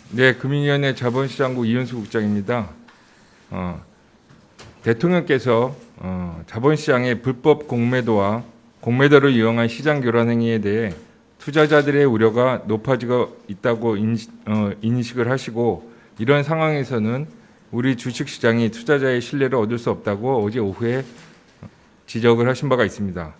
네, 금융위원회 자본시장국 이윤수 국장입니다. 대통령께서 자본시장의 불법 공매도와 공매도를 이용한 시장 교란 행위에 대해 투자자들의 우려가 높아지고 있다고 인식을 하시고, 이런 상황에서는 우리 주식시장이 투자자의 신뢰를 얻을 수 없다고 어제 오후에 지적을 하신 바가 있습니다.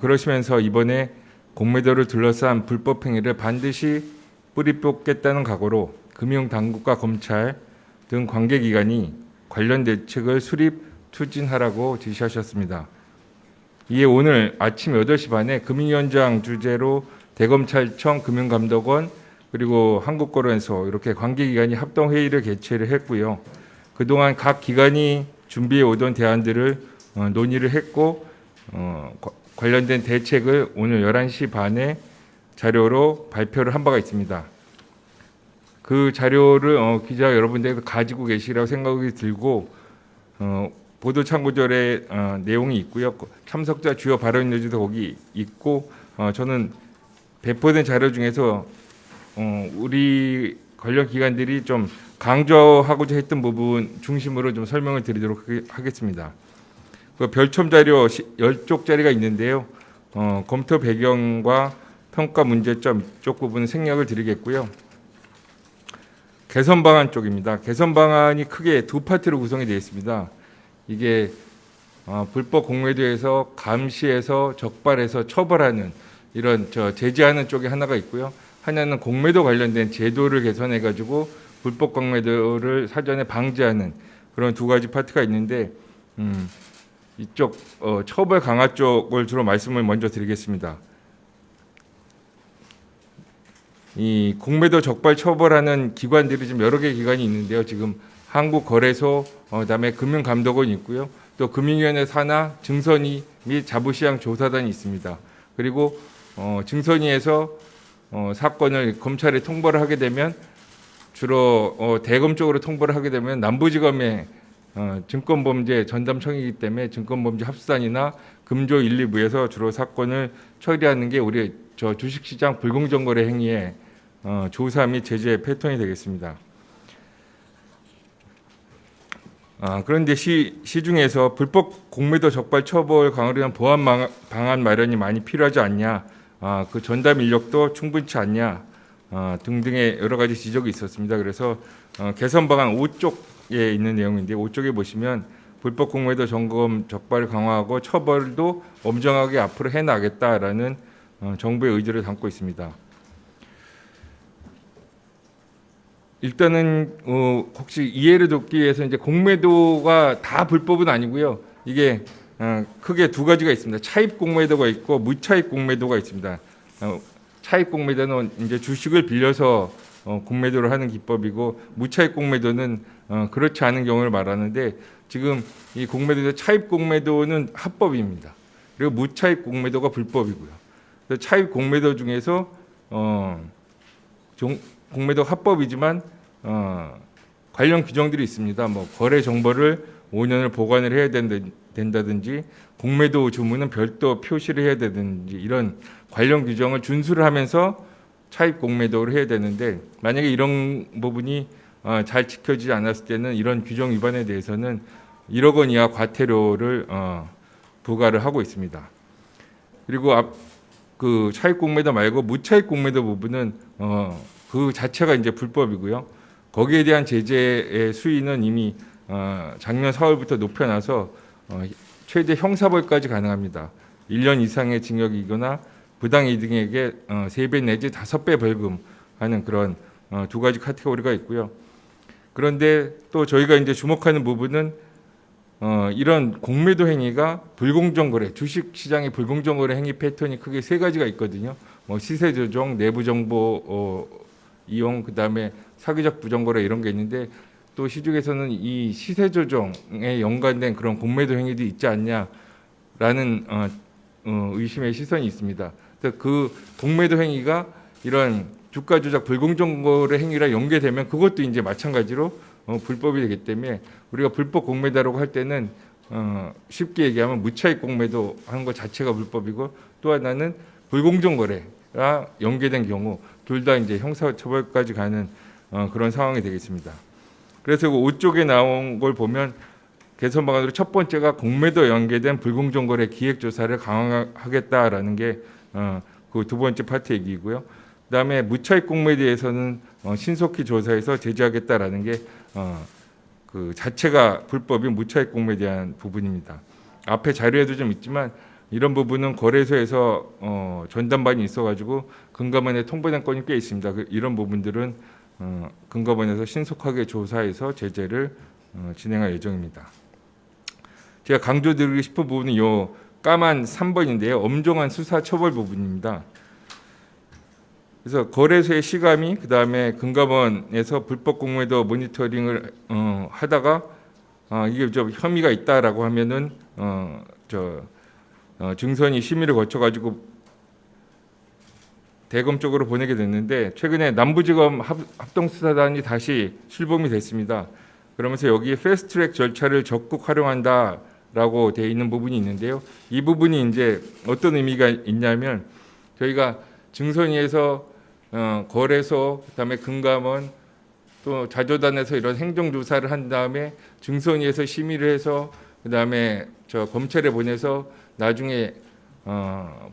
그러시면서 이번에 공매도를 둘러싼 불법 행위를 반드시 뿌리 뽑겠다는 각오로 금융당국과 검찰 등 관계기관이 관련 대책을 수립 추진하라고 지시하셨습니다. 이에 오늘 아침 8시 반에 금융위원장 주재로 대검찰청 금융감독원 그리고 한국거래소 이렇게 관계기관이 합동회의를 개최를 했고요. 그동안 각 기관이 준비해 오던 대안들을 논의를 했고, 관련된 대책을 오늘 11시 반에 자료로 발표를 한 바가 있습니다. 그 자료를 기자 여러분들이 가지고 계시라고 생각이 들고, 보도 참고절에 내용이 있고요. 참석자 주요 발언 요지도 거기 있고, 저는 배포된 자료 중에서 우리 관련 기관들이 좀 강조하고자 했던 부분 중심으로 좀 설명을 드리도록 하겠습니다. 그 별첨 자료 10쪽짜리가 있는데요. 검토 배경과 평가 문제점 쪽 부분은 생략을 드리겠고요. 개선 방안 쪽입니다. 개선 방안이 크게 두 파트로 구성이 되어 있습니다. 이게 불법 공매도에서 감시해서 적발해서 처벌하는 이런 제재하는 쪽이 하나가 있고요. 하나는 공매도 관련된 제도를 개선해 가지고 불법 공매도를 사전에 방지하는 그런 두 가지 파트가 있는데, 이쪽 처벌 강화 쪽을 주로 말씀을 먼저 드리겠습니다. 이 공매도 적발 처벌하는 기관들이 지금 여러 개 기관이 있는데요. 지금 한국거래소, 그다음에 금융감독원이 있고요. 또 금융위원회 산하 증선위 및 자부시장 조사단이 있습니다. 그리고 증선위에서 사건을 검찰에 통보를 하게 되면 주로 대검 쪽으로 통보를 하게 되면 남부지검의 증권범죄 전담청이기 때문에 증권범죄 합수단이나 금조 1, 2부에서 주로 사건을 처리하는 게 우리 주식시장 불공정거래 행위의 조사 및 제재 패턴이 되겠습니다. 그런데 시중에서 불법 공매도 적발 처벌 강화를 위한 보완 방안 마련이 많이 필요하지 않냐, 그 전담 인력도 충분치 않냐 등등의 여러 가지 지적이 있었습니다. 그래서 개선 방안 5쪽에 있는 내용인데, 5쪽에 보시면 불법 공매도 점검 적발을 강화하고 처벌도 엄정하게 앞으로 해나가겠다라는 정부의 의지를 담고 있습니다. 일단은 혹시 이해를 돕기 위해서 이제 공매도가 다 불법은 아니고요. 이게 크게 두 가지가 있습니다. 차입 공매도가 있고 무차입 공매도가 있습니다. 차입 공매도는 이제 주식을 빌려서 공매도를 하는 기법이고, 무차입 공매도는 그렇지 않은 경우를 말하는데, 지금 이 공매도 차입 공매도는 합법입니다. 그리고 무차입 공매도가 불법이고요. 그래서 차입 공매도 중에서 공매도 합법이지만 관련 규정들이 있습니다. 뭐 거래 정보를 5년을 보관을 해야 된다든지, 공매도 주문은 별도 표시를 해야 되든지, 이런 관련 규정을 준수를 하면서 차입 공매도를 해야 되는데, 만약에 이런 부분이 잘 지켜지지 않았을 때는 이런 규정 위반에 대해서는 1억 원 이하 과태료를 부과를 하고 있습니다. 그리고 그 차입 공매도 말고 무차입 공매도 부분은 그 자체가 이제 불법이고요. 거기에 대한 제재의 수위는 이미 작년 4월부터 높여놔서 최대 형사벌까지 가능합니다. 1년 이상의 징역이거나 부당이득에게 3배 내지 5배 벌금하는 그런 두 가지 카테고리가 있고요. 그런데 또 저희가 이제 주목하는 부분은 이런 공매도 행위가 불공정거래, 주식시장의 불공정거래 행위 패턴이 크게 세 가지가 있거든요. 뭐 시세 조정, 내부 정보 이용, 그다음에 사기적 부정거래 이런 게 있는데, 또 시중에서는 이 시세 조정에 연관된 그런 공매도 행위도 있지 않냐라는 의심의 시선이 있습니다. 그래서 그 공매도 행위가 이런 주가 조작 불공정거래 행위랑 연계되면 그것도 이제 마찬가지로 불법이 되기 때문에, 우리가 불법 공매도라고 할 때는 쉽게 얘기하면 무차입 공매도 하는 것 자체가 불법이고, 또 하나는 불공정거래가 연계된 경우 둘 다 이제 형사처벌까지 가는 그런 상황이 되겠습니다. 그래서 그 5쪽에 나온 걸 보면 개선 방안으로 첫 번째가 공매도 연계된 불공정 거래 기획 조사를 강화하겠다라는 게 그 두 번째 파트 얘기고요. 그다음에 무차익 공매에 대해서는 신속히 조사해서 제재하겠다라는 게 그 자체가 불법인 무차익 공매에 대한 부분입니다. 앞에 자료에도 좀 있지만 이런 부분은 거래소에서 전담반이 있어가지고 금감원에 통보된 건이 꽤 있습니다. 이런 부분들은 금감원에서 신속하게 조사해서 제재를 진행할 예정입니다. 제가 강조드리고 싶은 부분은 요 까만 3번인데요. 엄정한 수사 처벌 부분입니다. 그래서 거래소의 시감이 그다음에 금감원에서 불법 공매도 모니터링을 하다가 이게 좀 혐의가 있다라고 하면은 증선이 심의를 거쳐가지고 대검 쪽으로 보내게 됐는데 최근에 남부지검 합동수사단이 다시 출범이 됐습니다. 그러면서 여기에 패스트트랙 절차를 적극 활용한다라고 되어 있는 부분이 있는데요. 이 부분이 이제 어떤 의미가 있냐면 저희가 증선위에서 거래소 그다음에 금감원 또 자조단에서 이런 행정조사를 한 다음에 증선위에서 심의를 해서 그다음에 검찰에 보내서 나중에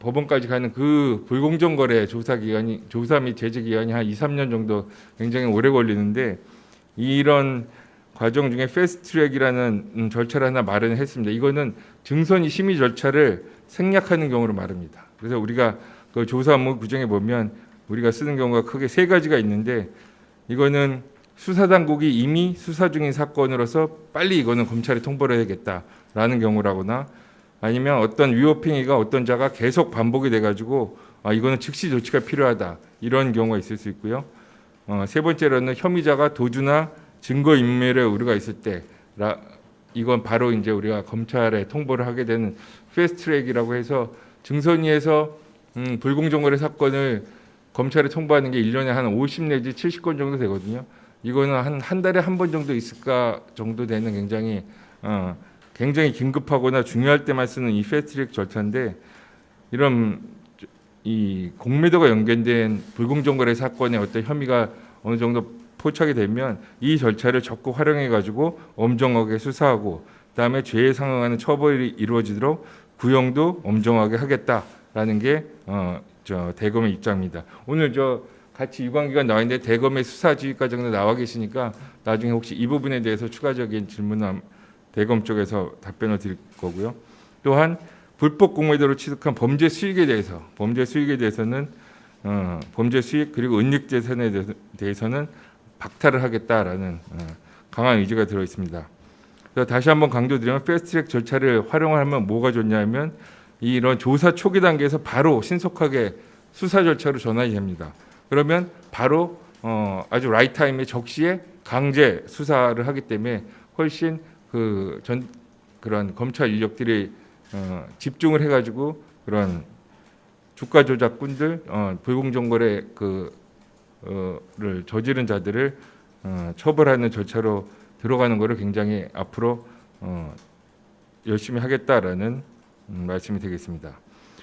법원까지 가는 그 불공정 거래 조사 및 제재 기간이 한 2, 3년 정도 굉장히 오래 걸리는데 이런 과정 중에 패스트트랙이라는 절차를 하나 마련을 했습니다. 이거는 증선위 심의 절차를 생략하는 경우를 말합니다. 그래서 우리가 그 조사 업무 규정에 보면 우리가 쓰는 경우가 크게 세 가지가 있는데 이거는 수사당국이 이미 수사 중인 사건으로서 빨리 이거는 검찰에 통보를 해야겠다라는 경우라거나 아니면 어떤 위법행위가 어떤 자가 계속 반복이 돼가지고 이거는 즉시 조치가 필요하다 이런 경우가 있을 수 있고요. 세 번째로는 혐의자가 도주나 증거 인멸의 우려가 있을 때 이건 바로 이제 우리가 검찰에 통보를 하게 되는 패스트트랙이라고 해서 증선위에서 불공정 거래 사건을 검찰에 통보하는 게 1년에 한 50 내지 70건 정도 되거든요. 이거는 한 달에 한 번 정도 있을까 정도 되는 굉장히 긴급하거나 중요할 때만 쓰는 이 패스트트랙 절차인데 이런 이 공매도가 연결된 불공정 거래 사건의 어떤 혐의가 어느 정도 포착이 되면 이 절차를 적극 활용해 가지고 엄정하게 수사하고 그다음에 죄에 상응하는 처벌이 이루어지도록 구형도 엄정하게 하겠다라는 게 대검의 입장입니다. 오늘 같이 유관기관 나와 있는데 대검의 수사지휘과정도 나와 계시니까 나중에 혹시 이 부분에 대해서 추가적인 질문은 대검 쪽에서 답변을 드릴 거고요. 또한 불법 공매도로 취득한 범죄 수익에 대해서는 범죄 수익 그리고 은닉 재산에 대해서는 박탈을 하겠다라는 강한 의지가 들어 있습니다. 그래서 다시 한번 강조드리면 패스트트랙 절차를 활용하면 뭐가 좋냐면 이런 조사 초기 단계에서 바로 신속하게 수사 절차로 전환이 됩니다. 그러면 바로 아주 라이트 타임에 적시에 강제 수사를 하기 때문에 훨씬 그런 검찰 인력들이 집중을 해가지고 그런 주가 조작꾼들 불공정 거래 를 저지른 자들을 처벌하는 절차로 들어가는 것을 굉장히 앞으로 열심히 하겠다라는 말씀이 되겠습니다.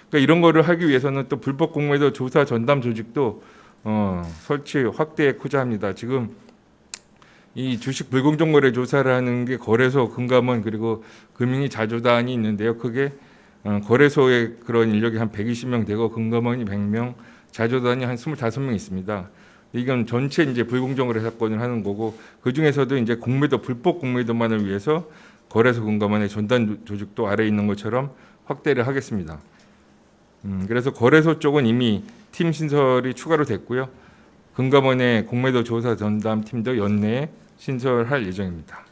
그러니까 이런 거를 하기 위해서는 또 불법 공매도 조사 전담 조직도 설치 확대하고자 합니다. 지금 이 주식 불공정 거래 조사를 하는 게 거래소, 금감원 그리고 금융위 자조단이 있는데요. 그게 거래소에 그런 인력이 한 120명 되고 금감원이 100명, 자조단이 한 25명 있습니다. 이건 전체 이제 불공정 거래 사건을 하는 거고 그 중에서도 이제 공매도 불법 공매도만을 위해서 거래소 금감원의 전담 조직도 아래에 있는 것처럼 확대를 하겠습니다. 그래서 거래소 쪽은 이미 팀 신설이 추가로 됐고요. 금감원의 공매도 조사 전담 팀도 연내에 신설할 예정입니다.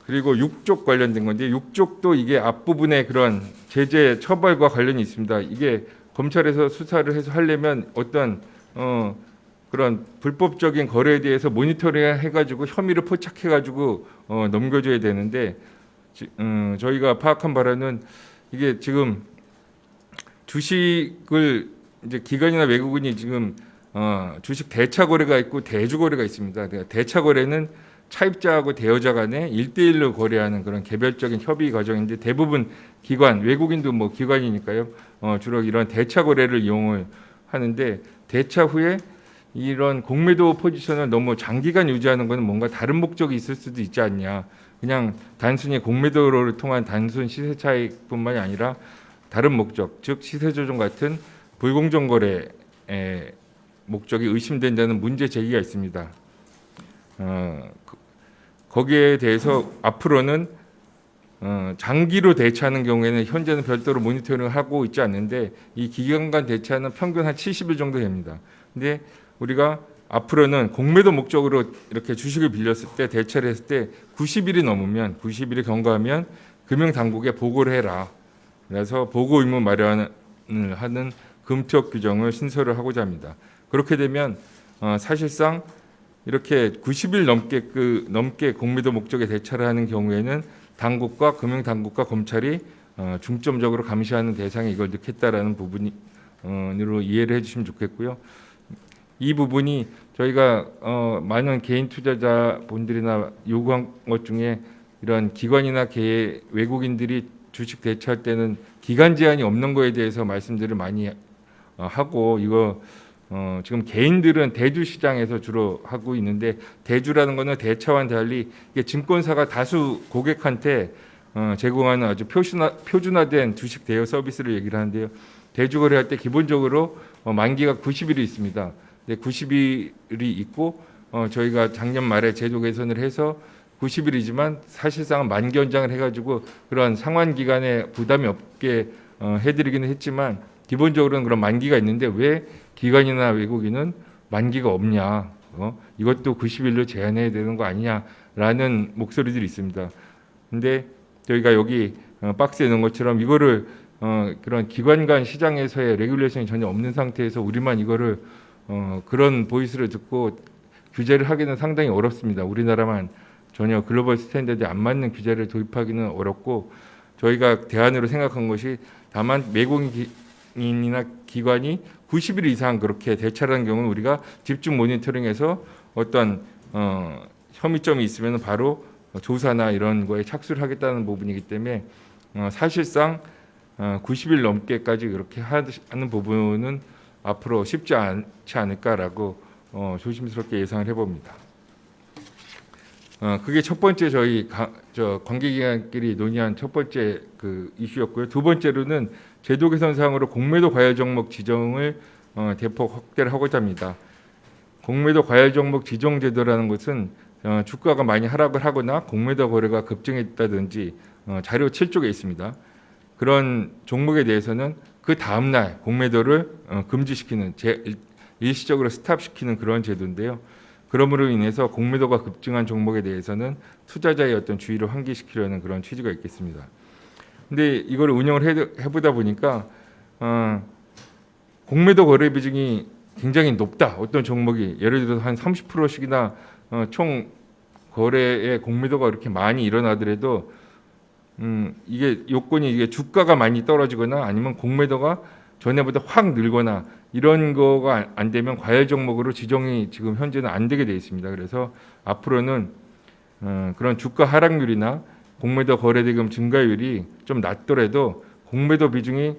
그리고 6쪽 관련된 건데 6쪽도 이게 앞부분에 그런 제재 처벌과 관련이 있습니다. 이게 검찰에서 수사를 해서 하려면 어떤 그런 불법적인 거래에 대해서 모니터링 해가지고 혐의를 포착해가지고 넘겨줘야 되는데 저희가 파악한 바로는 이게 지금 주식을 이제 기관이나 외국인이 지금 주식 대차 거래가 있고 대주 거래가 있습니다. 대차 거래는 차입자하고 대여자 간에 1대1로 거래하는 그런 개별적인 협의 과정인데 대부분 기관, 외국인도 뭐 기관이니까요. 주로 이런 대차 거래를 이용을 하는데 대차 후에 이런 공매도 포지션을 너무 장기간 유지하는 것은 뭔가 다른 목적이 있을 수도 있지 않냐. 그냥 단순히 공매도를 통한 단순 시세 차익뿐만이 아니라 다른 목적, 즉 시세 조정 같은 불공정 거래의 목적이 의심된다는 문제 제기가 있습니다. 거기에 대해서 앞으로는 장기로 대처하는 경우에는 현재는 별도로 모니터링을 하고 있지 않는데 이 기간간 대처는 평균 한 70일 정도 됩니다. 근데 우리가 앞으로는 공매도 목적으로 이렇게 주식을 빌렸을 때 대처를 했을 때 90일이 넘으면 90일이 경과하면 금융당국에 보고를 해라. 그래서 보고 의무 마련을 하는 금투업 규정을 신설을 하고자 합니다. 그렇게 되면 사실상 이렇게 90일 넘게 공매도 목적에 대처를 하는 경우에는 당국과 금융당국과 검찰이 중점적으로 감시하는 대상에 이걸 넣겠다라는 부분으로 이해를 해주시면 좋겠고요. 이 부분이 저희가 많은 개인 투자자분들이나 요구한 것 중에 이런 기관이나 외국인들이 주식 대처할 때는 기간 제한이 없는 거에 대해서 말씀들을 많이 하고 이거 지금 개인들은 대주 시장에서 주로 하고 있는데 대주라는 거는 대차와는 달리 이게 증권사가 다수 고객한테 제공하는 아주 표준화된 주식 대여 서비스를 얘기를 하는데요. 대주 거래할 때 기본적으로 만기가 90일이 있습니다. 90일이 있고 저희가 작년 말에 제도 개선을 해서 90일이지만 사실상 만기 연장을 해가지고 그런 상환 기간에 부담이 없게 해드리기는 했지만 기본적으로는 그런 만기가 있는데 왜 기관이나 외국인은 만기가 없냐? 이것도 90일로 제한해야 되는 거 아니냐라는 목소리들이 있습니다. 근데 저희가 여기 박스에 넣은 것처럼 이거를 그런 기관 간 시장에서의 레귤레이션이 전혀 없는 상태에서 우리만 이거를 그런 보이스를 듣고 규제를 하기는 상당히 어렵습니다. 우리나라만 전혀 글로벌 스탠다드에 안 맞는 규제를 도입하기는 어렵고 저희가 대안으로 생각한 것이 다만 외국인이나 기관이 90일 이상 그렇게 대처하는 경우는 우리가 집중 모니터링해서 어떤 혐의점이 있으면 바로 조사나 이런 거에 착수를 하겠다는 부분이기 때문에 사실상 90일 넘게까지 그렇게 하는 부분은 앞으로 쉽지 않지 않을까라고 조심스럽게 예상을 해봅니다. 그게 첫 번째 저희 관계기관끼리 논의한 첫 번째 그 이슈였고요. 두 번째로는 제도 개선상으로 공매도 과열 종목 지정을 대폭 확대를 하고자 합니다. 공매도 과열 종목 지정 제도라는 것은 주가가 많이 하락을 하거나 공매도 거래가 급증했다든지 자료 7쪽에 있습니다. 그런 종목에 대해서는 그 다음 날 공매도를 금지시키는 일시적으로 스탑시키는 그런 제도인데요. 그러므로 인해서 공매도가 급증한 종목에 대해서는 투자자의 어떤 주의를 환기시키려는 그런 취지가 있겠습니다. 근데 이걸 운영을 해보다 보니까 공매도 거래 비중이 굉장히 높다. 어떤 종목이 예를 들어서 한 30%씩이나 총 거래의 공매도가 이렇게 많이 일어나더라도 이게 요건이 이게 주가가 많이 떨어지거나 아니면 공매도가 전에보다 확 늘거나 이런 거가 안 되면 과열 종목으로 지정이 지금 현재는 안 되게 돼 있습니다. 그래서 앞으로는 그런 주가 하락률이나 공매도 거래대금 증가율이 좀 낮더라도 공매도 비중이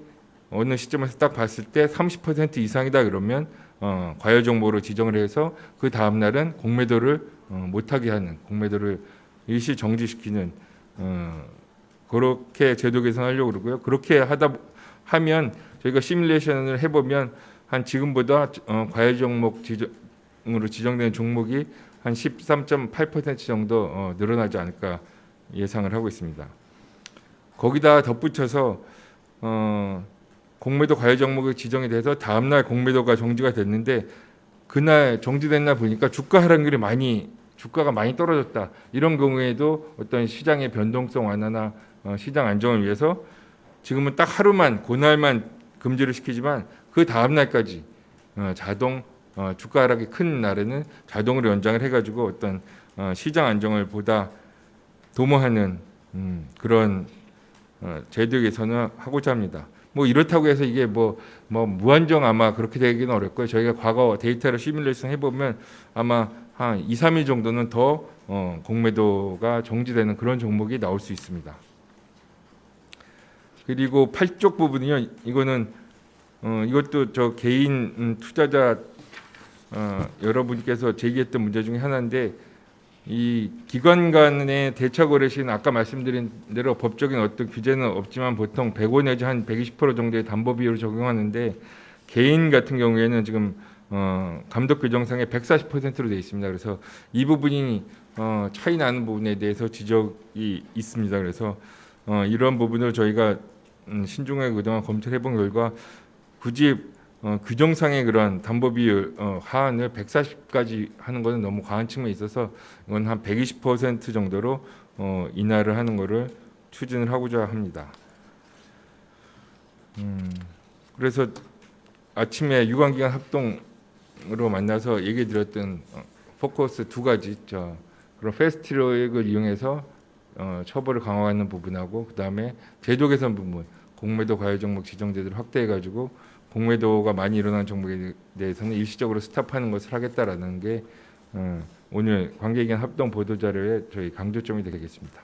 어느 시점에서 딱 봤을 때 30% 이상이다 그러면 과열 종목으로 지정을 해서 그 다음 날은 공매도를 못하게 하는 공매도를 일시 정지시키는 그렇게 제도 개선하려고 그러고요. 그렇게 하면 저희가 시뮬레이션을 해보면 한 지금보다 과열 종목 지정으로 지정된 종목이 한 13.8% 정도 늘어나지 않을까 예상을 하고 있습니다. 거기다 덧붙여서 공매도 과열 종목이 지정이 돼서 다음 날 공매도가 정지가 됐는데 그날 정지된 날 보니까 주가 하락률이 주가가 많이 떨어졌다. 이런 경우에도 어떤 시장의 변동성 완화나 시장 안정을 위해서 지금은 딱 하루만 그날만 금지를 시키지만 그 다음 날까지 자동 주가 하락이 큰 날에는 자동으로 연장을 해가지고 어떤 시장 안정을 보다 도모하는 그런 제도 개선을 하고자 합니다. 뭐 이렇다고 해서 이게 뭐 무한정 아마 그렇게 되기는 어렵고요. 저희가 과거 데이터를 시뮬레이션 해보면 아마 한 2, 3일 정도는 더 공매도가 정지되는 그런 종목이 나올 수 있습니다. 그리고 8쪽 부분이요. 이거는 이것도 저 개인 투자자 여러분께서 제기했던 문제 중에 하나인데 이 기관 간의 대차 거래 시는 아까 말씀드린 대로 법적인 어떤 규제는 없지만 보통 105 내지 한 120% 정도의 담보 비율을 적용하는데 개인 같은 경우에는 지금 감독 규정상에 140%로 되어 있습니다. 그래서 이 부분이 차이 나는 부분에 대해서 지적이 있습니다. 그래서 이런 부분을 저희가 신중하게 그동안 검토해 본 결과 굳이 규정상의 그런 담보 비율 하한을 140까지 하는 것은 너무 과한 측면이 있어서 이건 한 120% 정도로 인하를 하는 것을 추진을 하고자 합니다. 그래서 아침에 유관기관 합동으로 만나서 얘기 드렸던 포커스 두 가지 그런 패스트트랙을 이용해서 처벌을 강화하는 부분하고 그다음에 제도 개선 부분 공매도 과열 종목 지정 제도를 확대해 가지고 공매도가 많이 일어나는 종목에 대해서는 일시적으로 스탑하는 것을 하겠다라는 게 오늘 관계기관 합동 보도 자료의 저희 강조점이 되겠습니다.